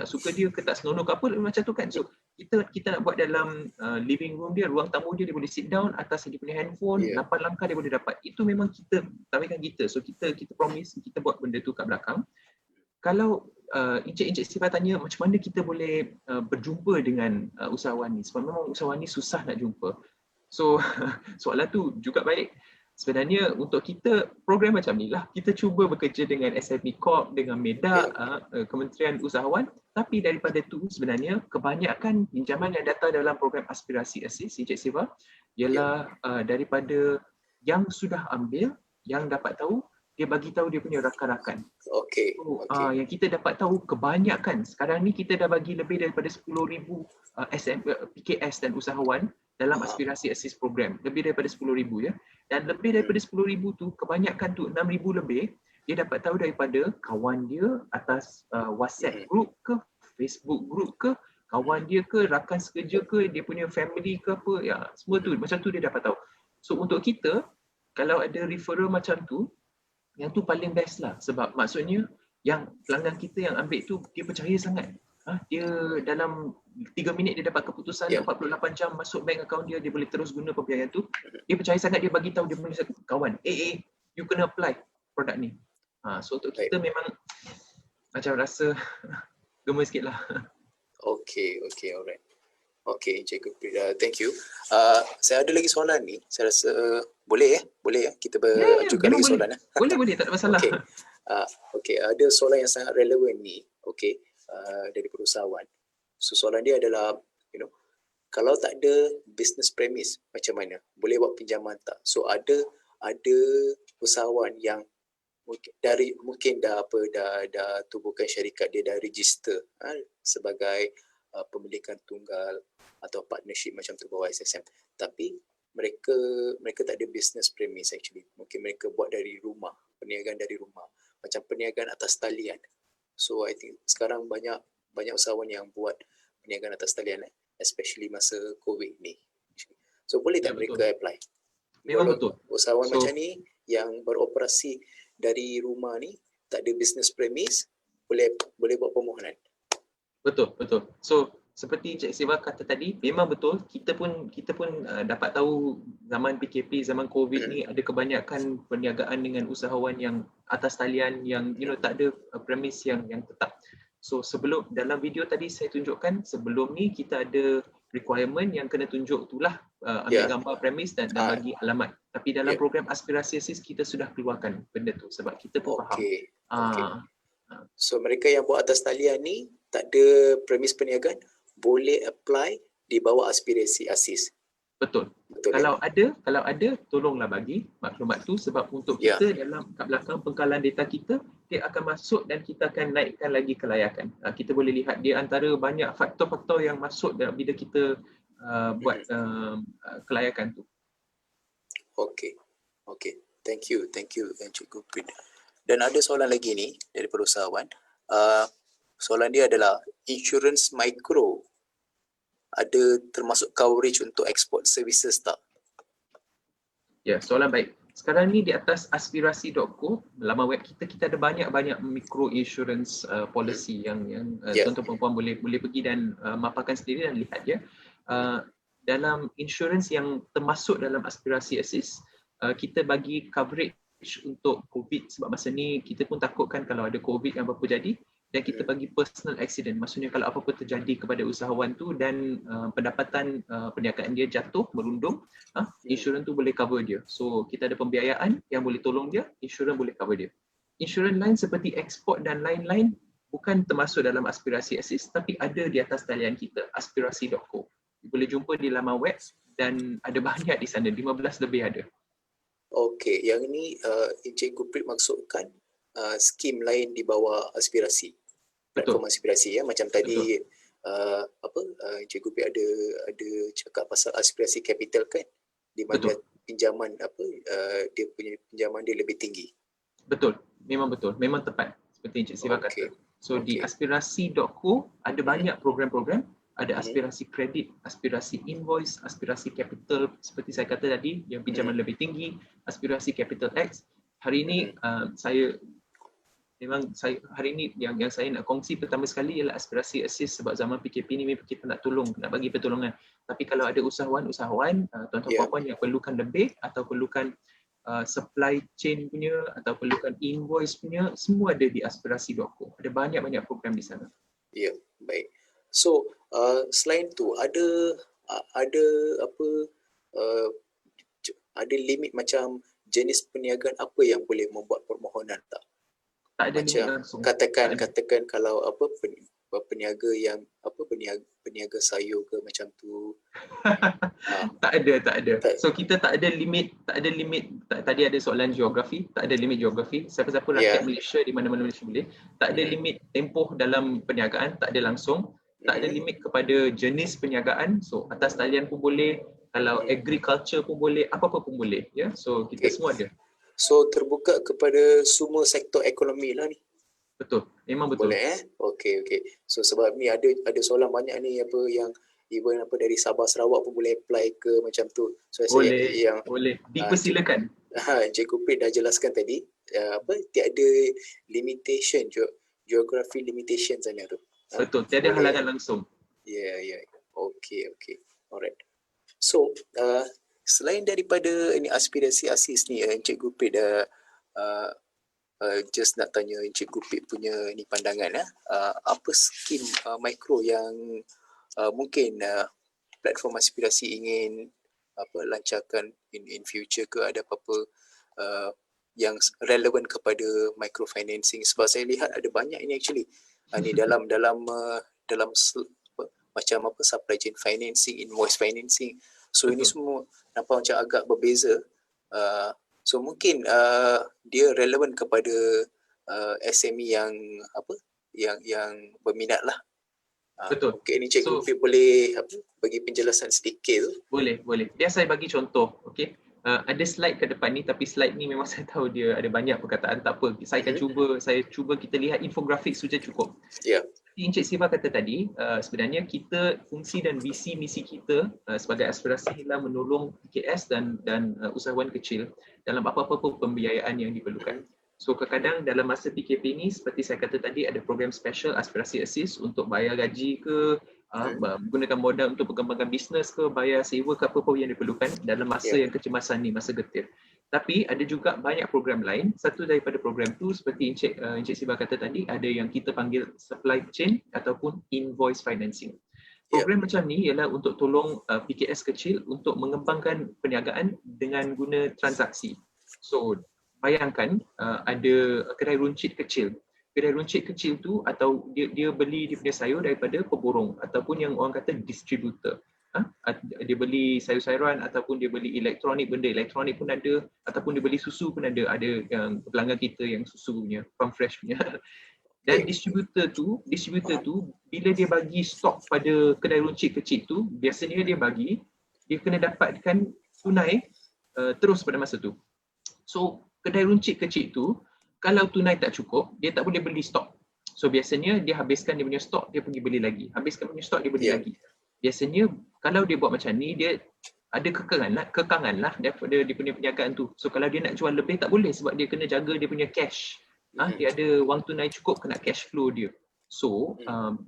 suka dia ke tak senonoh ke apa macam tu kan. So kita nak buat dalam living room dia, ruang tamu dia boleh sit down, atas dia punya handphone, 8 langkah dia boleh dapat. Itu memang kita tawarkan kita. So kita promise kita buat benda tu kat belakang. Kalau Encik Siva tanya macam mana kita boleh berjumpa dengan usahawan ni, sebab memang usahawan ni susah nak jumpa. So soalan tu juga baik. Sebenarnya untuk kita program macam ni lah, kita cuba bekerja dengan SME Corp, dengan MEDAK, Kementerian Usahawan, tapi daripada tu sebenarnya kebanyakan pinjaman yang datang dalam program Aspirasi Assist Encik Siva ialah daripada yang sudah ambil, yang dapat tahu, dia bagi tahu dia punya rakan-rakan. Yang kita dapat tahu kebanyakan, sekarang ni kita dah bagi lebih daripada 10,000 PKS dan usahawan dalam aspirasi assist program, lebih daripada 10,000 ya. Dan lebih daripada 10,000 tu, kebanyakan tu 6,000 lebih, dia dapat tahu daripada kawan dia atas WhatsApp group ke, Facebook group ke, kawan dia ke, rakan sekerja ke, dia punya family ke apa, ya semua tu, macam tu dia dapat tahu. So untuk kita, kalau ada referral macam tu, yang tu paling best lah, sebab maksudnya yang pelanggan kita yang ambil tu, dia percaya sangat. Dia dalam 3 minit dia dapat keputusan, 48 jam masuk bank account dia, dia boleh terus guna pembiayaan tu. Dia percaya sangat, dia bagi tahu dia punya kawan, you kena apply produk ni. So untuk kita memang macam rasa gemes sikit lah. Okay, alright. Okay, Encik Gurpreet, thank you. Saya ada lagi soalan ni, saya rasa boleh ya? Kita ajukan lagi boleh. soalan. Boleh, tak ada masalah. Okay, ada soalan yang sangat relevan ni, dari perusahaan. So soalan dia adalah, kalau tak ada business premise, macam mana? Boleh buat pinjaman tak? So ada usahawan yang mungkin dah tubuhkan syarikat dia, dah register sebagai pemilikan tunggal atau partnership macam tu bawah SSM, tapi mereka tak ada business premise actually. Mungkin mereka buat dari rumah, perniagaan dari rumah, macam perniagaan atas talian. So I think sekarang banyak usahawan yang buat perniagaan atas talian, especially masa COVID ni. So boleh tak mereka apply? Memang betul. Usahawan macam ni yang beroperasi dari rumah ni, tak ada business premise, boleh buat permohonan. Betul. So seperti Encik Siva kata tadi, memang betul, kita pun dapat tahu zaman PKP, zaman COVID ni ada kebanyakan perniagaan dengan usahawan yang atas talian yang tak ada premis yang tetap. So sebelum dalam video tadi saya tunjukkan, sebelum ni kita ada requirement yang kena tunjuk itulah ambil gambar premis dan bagi alamat. Tapi dalam program aspirasi assist kita sudah keluarkan benda tu sebab kita pun faham. So mereka yang buat atas talian ni tak ada premis perniagaan, boleh apply di bawah aspirasi assist. Betul. Kalau ada tolonglah bagi maklumat tu sebab untuk kita dalam kat belakang pengkalan data kita, dia akan masuk dan kita akan naikkan lagi kelayakan. Kita boleh lihat dia antara banyak faktor-faktor yang masuk bila kita buat kelayakan tu. Okay. Thank you Encik Gurpreet. Dan ada soalan lagi ni dari perusahaan. Soalan dia adalah insurance micro ada termasuk coverage untuk export services tak? Ya, soalan baik. Sekarang ni di atas aspirasi.co, laman web kita ada banyak micro insurance policy yang tuan-tuan perempuan boleh pergi dan mapakan sendiri dan lihat ya. Dalam insurance yang termasuk dalam aspirasi assist, kita bagi coverage untuk COVID sebab masa ni kita pun takutkan kalau ada COVID yang apa-apa jadi. Dan kita bagi personal accident, maksudnya kalau apa-apa terjadi kepada usahawan tu dan pendapatan perniagaan dia jatuh, merundung, insurans tu boleh cover dia. So kita ada pembiayaan yang boleh tolong dia, insurans boleh cover dia. Insurans lain seperti ekspor dan lain-lain bukan termasuk dalam aspirasi assist tapi ada di atas talian kita, aspirasi.co. Boleh jumpa di laman web dan ada banyak di sana, 15 lebih ada. Okey, yang ni Encik Gurpreet maksudkan skim lain di bawah aspirasi. Platform aspirasi ya, macam tadi Encik Gurpreet ada cakap pasal aspirasi capital kan, di mana pinjaman dia punya pinjaman dia lebih tinggi. Betul, memang tepat seperti Encik Siva kata. So di aspirasi.co ada banyak program-program, ada aspirasi kredit, aspirasi invoice, aspirasi capital seperti saya kata tadi yang pinjaman lebih tinggi, aspirasi capital X. Hari ini hari ini yang saya nak kongsi pertama sekali ialah aspirasi assist sebab zaman PKP ni memang kita nak bagi pertolongan. Tapi kalau ada usahawan, tuan-tuan puan-puan yang perlukan lebih atau perlukan supply chain punya atau perlukan invoice punya, semua ada di aspirasi.co. Ada banyak program di sana. Ya, baik. So selain tu ada limit macam jenis perniagaan apa yang boleh membuat permohonan tak? Tak ada limit langsung. Katakan kalau peniaga yang peniaga sayur ke macam tu. Tak ada. So kita tak ada limit. Tadi ada soalan geografi, tak ada limit geografi. Siapa-siapa rakyat Malaysia di mana-mana Malaysia boleh. Tak ada limit tempoh dalam perniagaan, tak ada langsung. Tak ada limit kepada jenis perniagaan. So atas talian pun boleh, Kalau agriculture pun boleh, apa-apa pun boleh. Ya, so kita Okay. semua ada. So terbuka kepada semua sektor ekonomi lah ni. Betul, memang betul. Boleh Okey. So sebab ni ada soalan banyak ni apa yang even apa dari Sabah Sarawak pun boleh apply ke macam tu. So saya yang Boleh. Dipersilakan. Encik Kuprit dah jelaskan tadi apa tiada limitation geography limitation sana tu. Betul, tiada boleh. halangan langsung. Ya. Okey. Alright. So selain daripada ini aspirasi ASIS ni Encik Kuprit dah just nak tanya Encik Kuprit punya ni pandangan apa skim mikro yang mungkin platform aspirasi ingin lancarkan in future ke, ada apa-apa yang relevan kepada microfinancing, sebab saya lihat ada banyak ini actually ni dalam macam apa supply chain financing, invoice financing, so ini semua nampak macam agak berbeza. So mungkin dia relevan kepada SME yang yang berminat lah. Betul. Mungkin ni Cik Kuprit boleh bagi penjelasan sedikit tu. Boleh. Biar saya bagi contoh, okey. Ada slide ke depan ni, tapi slide ni memang saya tahu dia ada banyak perkataan, tak apa. Saya akan cuba kita lihat infografik saja cukup. Ya. Encik Siva kata tadi, sebenarnya kita fungsi dan visi misi kita sebagai aspirasi ialah menolong PKS dan usahawan kecil dalam apa-apa pembiayaan yang diperlukan. So kadang-kadang dalam masa PKP ni, seperti saya kata tadi, ada program special aspirasi assist untuk bayar gaji ke, menggunakan modal untuk perkembangan bisnes ke, bayar sewa ke, apa-apa yang diperlukan dalam masa yang kecemasan ni, masa getir. Tapi ada juga banyak program lain. Satu daripada program tu seperti Encik Siva kata tadi, ada yang kita panggil supply chain ataupun invoice financing. Program macam ni ialah untuk tolong PKS kecil untuk mengembangkan perniagaan dengan guna transaksi. So bayangkan ada kedai runcit kecil. Kedai runcit kecil tu atau dia beli dia punya sayur daripada pemborong ataupun yang orang kata distributor. Dia beli sayur-sayuran ataupun dia beli benda elektronik pun ada, ataupun dia beli susu pun ada yang pelanggan kita yang susu punya, farm fresh punya. Dan distributor tu bila dia bagi stok pada kedai runcit kecil tu, biasanya dia kena dapatkan tunai terus pada masa tu. So kedai runcit kecil tu kalau tunai tak cukup, dia tak boleh beli stok. So biasanya dia habiskan dia punya stok, dia pergi beli lagi. Habiskan punya stok, dia beli lagi. Biasanya kalau dia buat macam ni, dia ada kekangan lah daripada dia punya perniagaan tu. So kalau dia nak jual lebih tak boleh sebab dia kena jaga dia punya cash. Dia ada wang tunai cukup, kena cash flow dia. So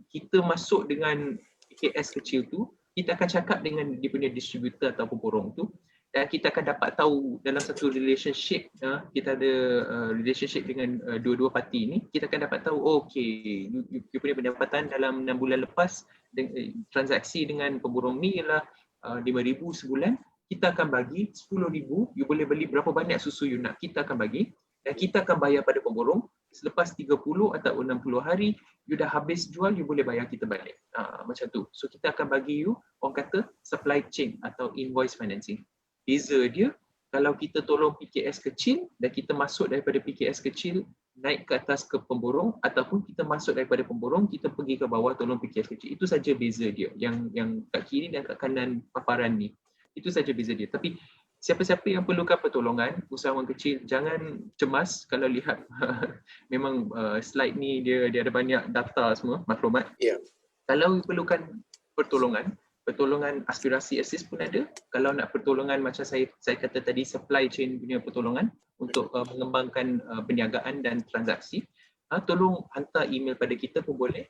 kita masuk dengan PKS kecil tu, kita akan cakap dengan dia punya distributor atau pemborong tu, dan kita akan dapat tahu dalam satu relationship, kita ada relationship dengan dua-dua parti ni, kita akan dapat tahu, okay, you punya pendapatan dalam 6 bulan lepas transaksi dengan pemborong ni ialah 5,000 sebulan, kita akan bagi 10,000, you boleh beli berapa banyak susu you nak, kita akan bagi, dan kita akan bayar pada pemborong selepas 30 atau 60 hari, you dah habis jual, you boleh bayar kita balik. Macam tu. So kita akan bagi you, orang kata supply chain atau invoice financing. Beza dia, kalau kita tolong PKS kecil dan kita masuk daripada PKS kecil naik ke atas ke pemborong, ataupun kita masuk daripada pemborong kita pergi ke bawah tolong PKS kecil. Itu saja beza dia. Yang kat kiri dan kat kanan paparan ni. Itu saja beza dia. Tapi siapa-siapa yang perlukan pertolongan, usahawan kecil, jangan cemas kalau lihat memang slide ni dia ada banyak data semua, maklumat. Kalau perlukan pertolongan aspirasi assist pun ada. Kalau nak pertolongan macam saya kata tadi, supply chain punya pertolongan untuk mengembangkan perniagaan dan transaksi, tolong hantar email pada kita pun boleh.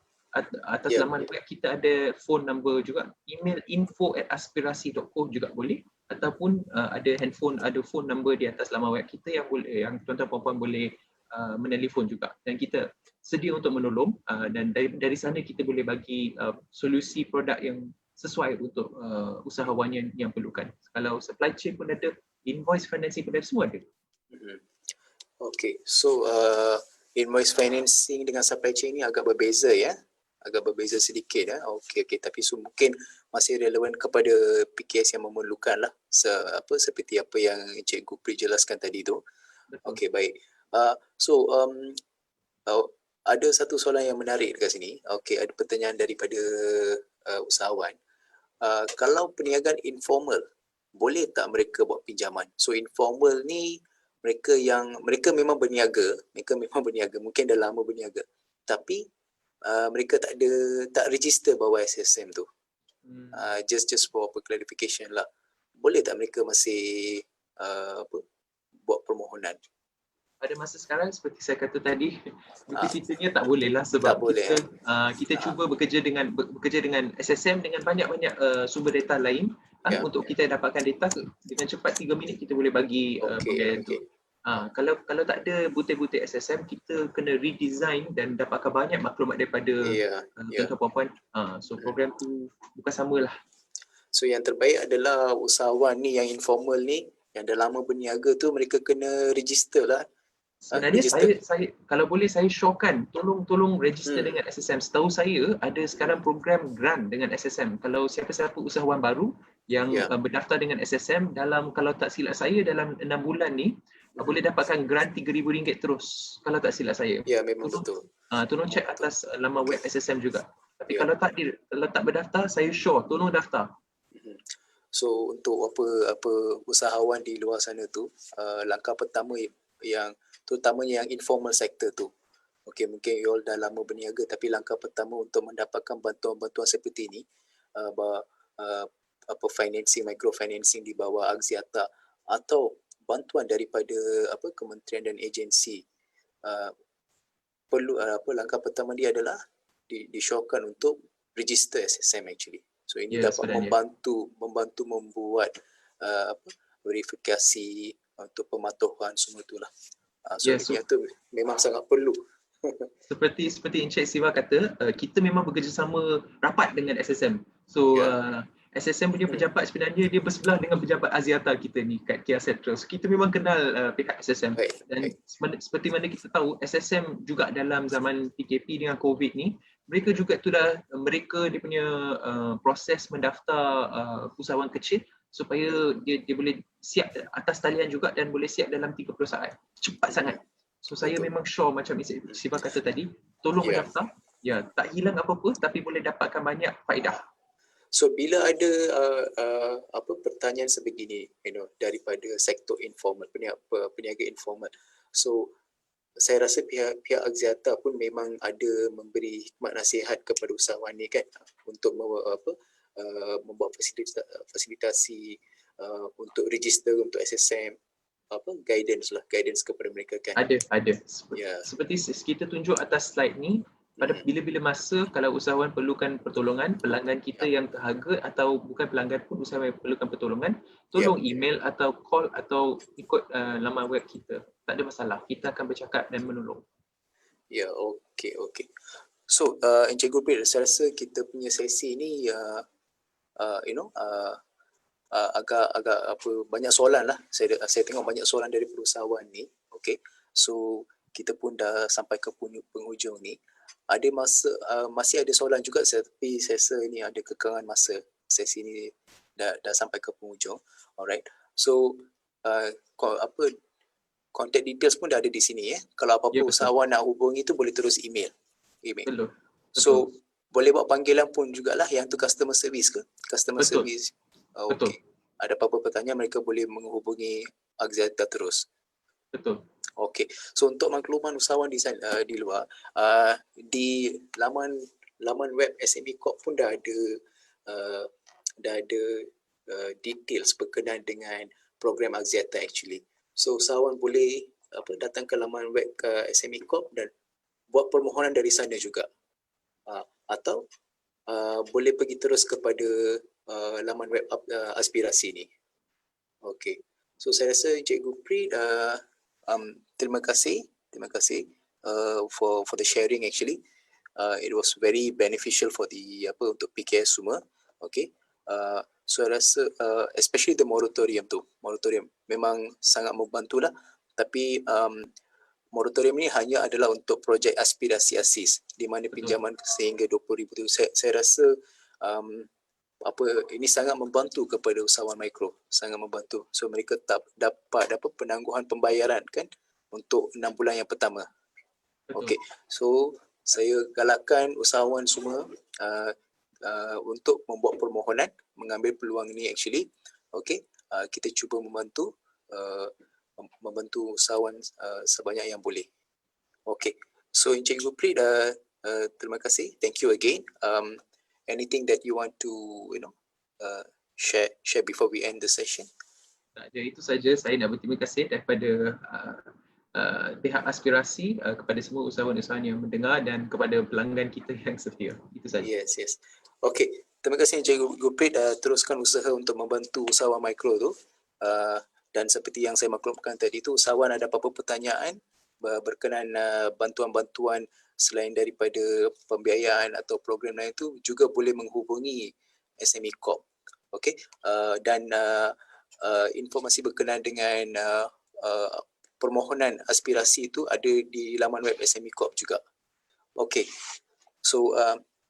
Atas laman web kita ada phone number juga, email info@aspirasi.co juga boleh, ataupun ada phone number di atas laman web kita yang tuan-tuan puan-puan boleh menelefon juga, dan kita sedia untuk menolong, dan dari sana kita boleh bagi solusi produk yang sesuai untuk usahawan yang perlukan. Kalau supply chain pun ada, invoice financing pun ada, semua ada. Okay, so invoice financing dengan supply chain ni agak berbeza ya? Agak berbeza sedikit ya? Okay, tapi so mungkin masih relevan kepada PKS yang memerlukan lah, seperti apa yang Encik Kuprit jelaskan tadi tu. Okay, baik. Ada satu soalan yang menarik dekat sini. Okay, ada pertanyaan daripada usahawan. Kalau perniagaan informal boleh tak mereka buat pinjaman. So informal ni mereka memang berniaga, mungkin dah lama berniaga, tapi mereka tak register bawah SSM tu. Just for clarification lah, boleh tak mereka masih buat permohonan? Pada masa sekarang seperti saya kata tadi, buku ceritanya tak boleh lah sebab Tak boleh, kita cuba bekerja dengan SSM dengan banyak-banyak sumber data lain untuk kita dapatkan data dengan cepat 3 minit kita boleh bagi pembiayaan tu. Kalau tak ada butir-butir SSM, kita kena redesign dan dapatkan banyak maklumat daripada tuan-tuan puan-puan. So program tu bukan samalah. So yang terbaik adalah usahawan ni yang informal ni, yang dah lama berniaga tu, mereka kena register lah. Sebenarnya saya kalau boleh saya syorkan tolong register dengan SSM. Setahu saya ada sekarang program grant dengan SSM. Kalau siapa-siapa usahawan baru yang berdaftar dengan SSM kalau tak silap saya dalam 6 bulan ni boleh dapatkan grant RM3,000 terus kalau tak silap saya. Ya, memang betul. Tolong cek atas laman web SSM juga. Tapi kalau tak berdaftar, saya sure tolong daftar. So untuk apa usahawan di luar sana tu, langkah pertama yang terutamanya yang informal sector tu. Okey, mungkin you all dah lama berniaga, tapi langkah pertama untuk mendapatkan bantuan-bantuan seperti ni, microfinancing di bawah Axiata atau bantuan daripada kementerian dan agensi, perlu langkah pertama dia adalah disyorkan untuk register SSM actually. So ini dapat membantu membuat verifikasi untuk pematuhan semua itulah. So yang tu memang sangat perlu. Seperti Encik Siva kata, kita memang bekerjasama rapat dengan SSM. So SSM punya pejabat sebenarnya dia bersebelah dengan pejabat Axiata kita ni kat Kia Central. So kita memang kenal pihak SSM. Dan seperti mana kita tahu, SSM juga dalam zaman PKP dengan COVID ni, mereka juga dia punya proses mendaftar usahawan kecil supaya dia boleh siap atas talian juga dan boleh siap dalam 30 saat. Cepat sangat. So saya memang sure macam Encik Siva kata tadi, tolong mendaftar. Ya, tak hilang apa-apa tapi boleh dapatkan banyak faedah. So bila ada pertanyaan sebegini, daripada sektor informal, peniaga informal. So saya rasa pihak Axiata pun memang ada memberi hikmat nasihat kepada usahawan ni kan, untuk membuat fasilitasi untuk register untuk SSM, guidance kepada mereka kan. Ada. Seperti kita tunjuk atas slide ni, pada bila-bila masa kalau usahawan perlukan pertolongan, pelanggan kita yang terharga atau bukan pelanggan pun usahawan yang perlukan pertolongan, tolong email atau call atau ikut laman web kita. Tak ada masalah, kita akan bercakap dan menolong. Ya, okey. So Encik Gurpreet, saya rasa kita punya sesi ni agak banyak soalan lah. Saya tengok banyak soalan dari perusahaan ni. Okey. So kita pun dah sampai ke penghujung ni. Masih ada soalan juga, tapi saya rasa ni ada kekangan masa. Sesi ni dah sampai ke penghujung. Alright. So contact details pun dah ada di sini. Kalau apa-apa usahawan nak hubungi tu boleh terus email. Betul. So boleh buat panggilan pun jugalah, yang tu customer service ke? Service. Betul. Ada apa-apa pertanyaan mereka boleh menghubungi Axiata terus. Betul. Okey. So untuk makluman usahawan di luar, di laman web SME Corp pun dah ada details berkenaan dengan program Axiata actually. So usahawan boleh datang ke laman web ke SME Corp dan buat permohonan dari sana juga. Atau boleh pergi terus kepada laman web aspirasi ni. Okey. So saya rasa Encik Gurpreet, terima kasih for the sharing actually. It was very beneficial for untuk PKS semua. Okay. So saya rasa especially the moratorium memang sangat membantulah. Tapi moratorium ni hanya adalah untuk projek aspirasi ASIS di mana pinjaman sehingga RM20,000 tu. Saya rasa ini sangat membantu kepada usahawan mikro, sangat membantu. So mereka dapat penangguhan pembayaran kan untuk 6 bulan yang pertama. Okey. So saya galakkan usahawan semua untuk membuat permohonan, mengambil peluang ini actually. Okey. kita cuba membantu usahawan sebanyak yang boleh. Okay, so Encik Guprit, terima kasih. Thank you again. Anything that you want to share before we end the session? Tak ada, itu saja. Saya nak berterima kasih daripada pihak aspirasi kepada semua usahawan-usahawan yang mendengar dan kepada pelanggan kita yang setia. Itu saja. Yes. Okay, terima kasih Encik Guprit. Teruskan usaha untuk membantu usahawan mikro tu. Dan seperti yang saya maklumkan tadi tu, usahawan ada apa-apa pertanyaan berkenaan bantuan-bantuan selain daripada pembiayaan atau program lain tu, juga boleh menghubungi SME Corp. Okay, dan informasi berkenaan dengan permohonan aspirasi itu ada di laman web SME Corp juga. Okay, so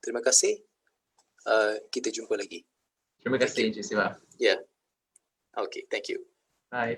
terima kasih. Kita jumpa lagi. Terima kasih Encik Siva. Yeah. Okay, thank you. Bye.